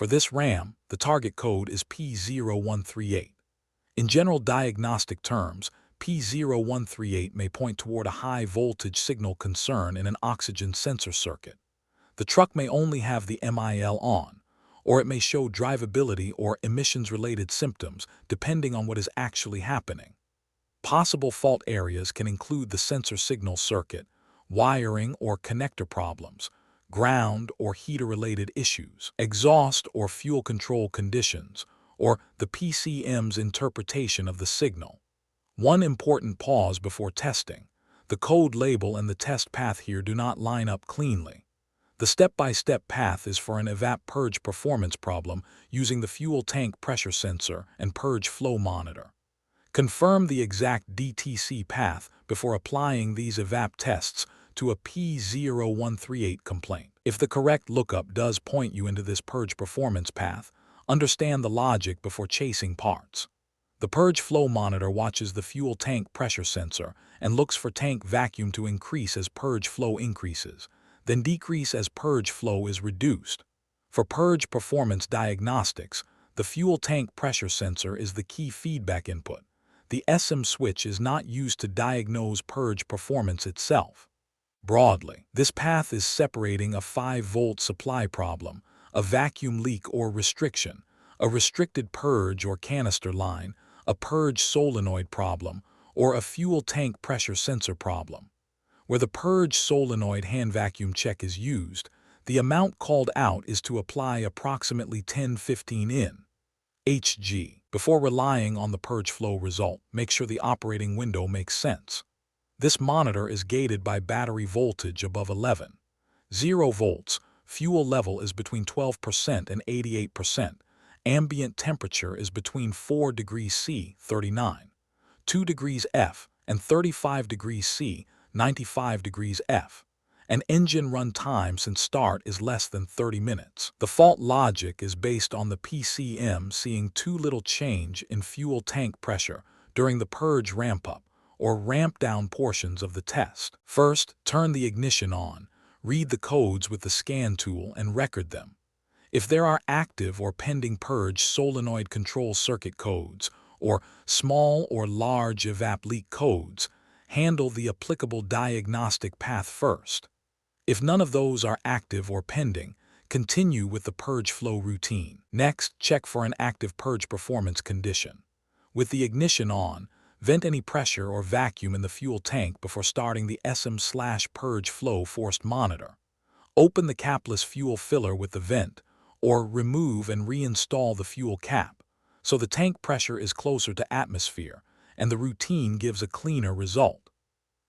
For this RAM, the target code is P0138. In general diagnostic terms, P0138 may point toward a high-voltage signal concern in an oxygen sensor circuit. The truck may only have the MIL on, or it may show drivability or emissions-related symptoms depending on what is actually happening. Possible fault areas can include the sensor signal circuit, wiring or connector problems, ground or heater-related issues, exhaust or fuel control conditions, or the PCM's interpretation of the signal. One important pause before testing. The code label and the test path here do not line up cleanly. The step-by-step path is for an evap purge performance problem using the fuel tank pressure sensor and purge flow monitor. Confirm the exact DTC path before applying these evap tests to a P0138 complaint. If the correct lookup does point you into this purge performance path, understand the logic before chasing parts. The purge flow monitor watches the fuel tank pressure sensor and looks for tank vacuum to increase as purge flow increases, then decrease as purge flow is reduced. For purge performance diagnostics, the fuel tank pressure sensor is the key feedback input. The SM switch is not used to diagnose purge performance itself. Broadly, this path is separating a 5-volt supply problem, a vacuum leak or restriction, a restricted purge or canister line, a purge solenoid problem, or a fuel tank pressure sensor problem. Where the purge solenoid hand vacuum check is used, the amount called out is to apply approximately 10-15 in Hg. Before relying on the purge flow result, make sure the operating window makes sense. This monitor is gated by battery voltage above 0 volts, fuel level is between 12% and 88%, ambient temperature is between 4 degrees C, 39, 2 degrees F, and 35 degrees C, 95 degrees F. An engine run time since start is less than 30 minutes. The fault logic is based on the PCM seeing too little change in fuel tank pressure during the purge ramp-up or ramp-down portions of the test. First, turn the ignition on, read the codes with the scan tool and record them. If there are active or pending purge solenoid control circuit codes, or small or large evap leak codes, handle the applicable diagnostic path first. If none of those are active or pending, continue with the purge flow routine. Next, check for an active purge performance condition. With the ignition on, vent any pressure or vacuum in the fuel tank before starting the SM/purge flow forced monitor. Open the capless fuel filler with the vent, or remove and reinstall the fuel cap, so the tank pressure is closer to atmosphere and the routine gives a cleaner result.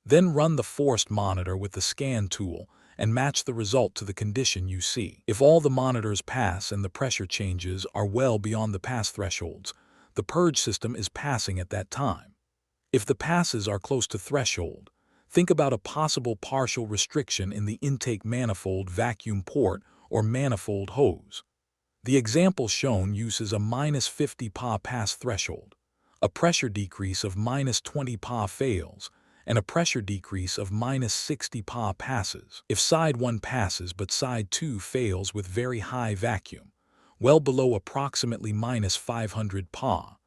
Then run the forced monitor with the scan tool and match the result to the condition you see. If all the monitors pass and the pressure changes are well beyond the pass thresholds, the purge system is passing at that time. If the passes are close to threshold, think about a possible partial restriction in the intake manifold vacuum port or manifold hose. The example shown uses a -50 Pa pass threshold, a pressure decrease of -20 Pa fails, and a pressure decrease of -60 Pa passes. If side 1 passes but side 2 fails with very high vacuum, well below approximately -500 Pa,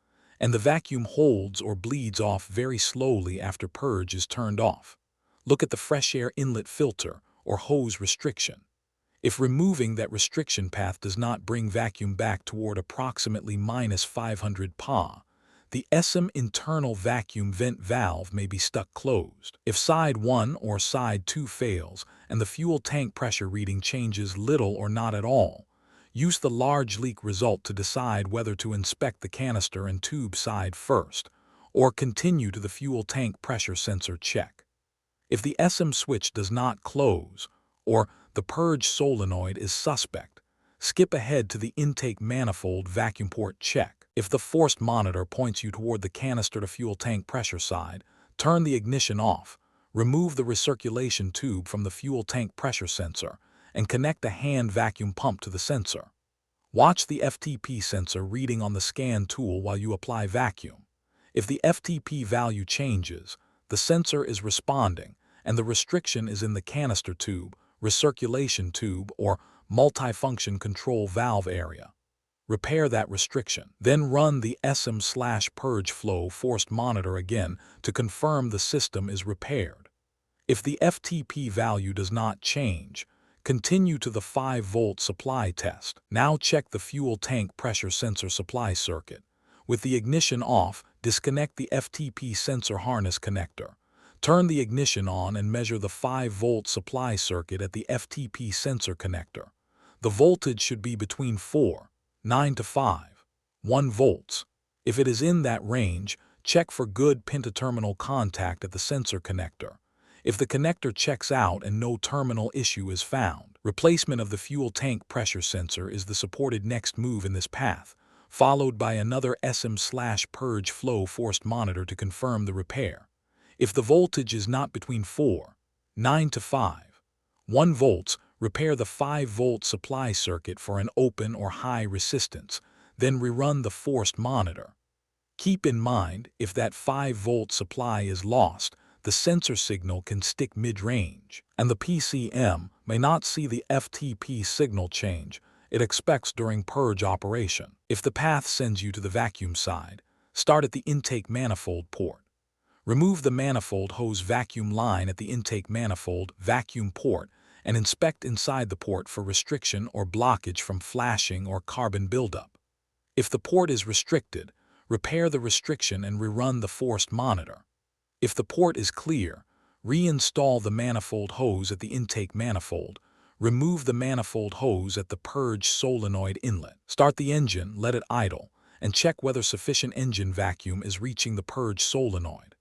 and the vacuum holds or bleeds off very slowly after purge is turned off, look at the fresh air inlet filter or hose restriction. If removing that restriction path does not bring vacuum back toward approximately -500 Pa, the SM internal vacuum vent valve may be stuck closed. If side 1 or side 2 fails and the fuel tank pressure reading changes little or not at all, use the large leak result to decide whether to inspect the canister and tube side first, or continue to the fuel tank pressure sensor check. If the SM switch does not close, or the purge solenoid is suspect, skip ahead to the intake manifold vacuum port check. If the forced monitor points you toward the canister to fuel tank pressure side, turn the ignition off, remove the recirculation tube from the fuel tank pressure sensor, and connect a hand vacuum pump to the sensor. Watch the FTP sensor reading on the scan tool while you apply vacuum. If the FTP value changes, the sensor is responding and the restriction is in the canister tube, recirculation tube, or multifunction control valve area. repair that restriction. Then run the SM/purge flow forced monitor again to confirm the system is repaired. If the FTP value does not change, continue to the 5-volt supply test. Now check the fuel tank pressure sensor supply circuit. With the ignition off, disconnect the FTP sensor harness connector. Turn the ignition on and measure the 5-volt supply circuit at the FTP sensor connector. The voltage should be between 4.9 to 5.1 volts. If it is in that range, check for good pentaterminal contact at the sensor connector. If the connector checks out and no terminal issue is found, replacement of the fuel tank pressure sensor is the supported next move in this path, followed by another SM/purge flow forced monitor to confirm the repair. If the voltage is not between 4.9 to 5.1 volts, repair the 5-volt supply circuit for an open or high resistance, then rerun the forced monitor. Keep in mind, if that 5-volt supply is lost, the sensor signal can stick mid-range, and the PCM may not see the FTP signal change it expects during purge operation. If the path sends you to the vacuum side, start at the intake manifold port. Remove the manifold hose vacuum line at the intake manifold vacuum port and inspect inside the port for restriction or blockage from flashing or carbon buildup. If the port is restricted, repair the restriction and rerun the forced monitor. If the port is clear, reinstall the manifold hose at the intake manifold. Remove the manifold hose at the purge solenoid inlet. Start the engine, let it idle, and check whether sufficient engine vacuum is reaching the purge solenoid.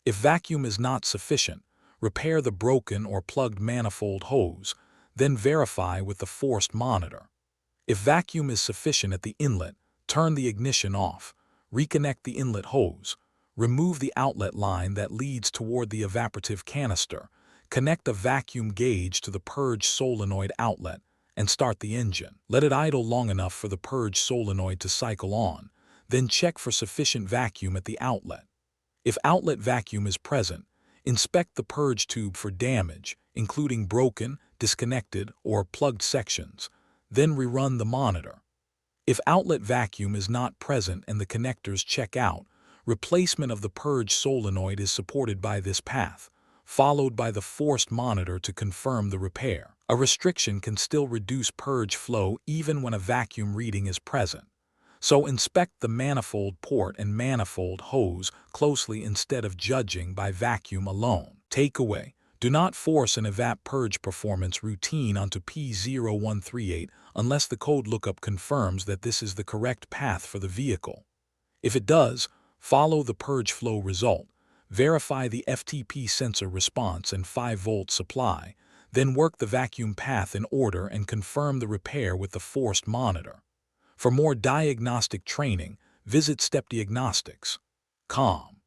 If vacuum is not sufficient, repair the broken or plugged manifold hose, then verify with the forced monitor. If vacuum is sufficient at the inlet, turn the ignition off, reconnect the inlet hose, remove the outlet line that leads toward the evaporative canister, connect a vacuum gauge to the purge solenoid outlet, and start the engine. Let it idle long enough for the purge solenoid to cycle on, then check for sufficient vacuum at the outlet. If outlet vacuum is present, inspect the purge tube for damage, including broken, disconnected, or plugged sections, then rerun the monitor. If outlet vacuum is not present and the connectors check out, replacement of the purge solenoid is supported by this path, followed by the forced monitor to confirm the repair. A restriction can still reduce purge flow even when a vacuum reading is present. So inspect the manifold port and manifold hose closely instead of judging by vacuum alone. Takeaway: do not force an evap purge performance routine onto P0138 unless the code lookup confirms that this is the correct path for the vehicle. If it does, follow the purge flow result, verify the FTP sensor response and 5-volt supply, then work the vacuum path in order and confirm the repair with the forced monitor. For more diagnostic training, visit stepdiagnostics.com.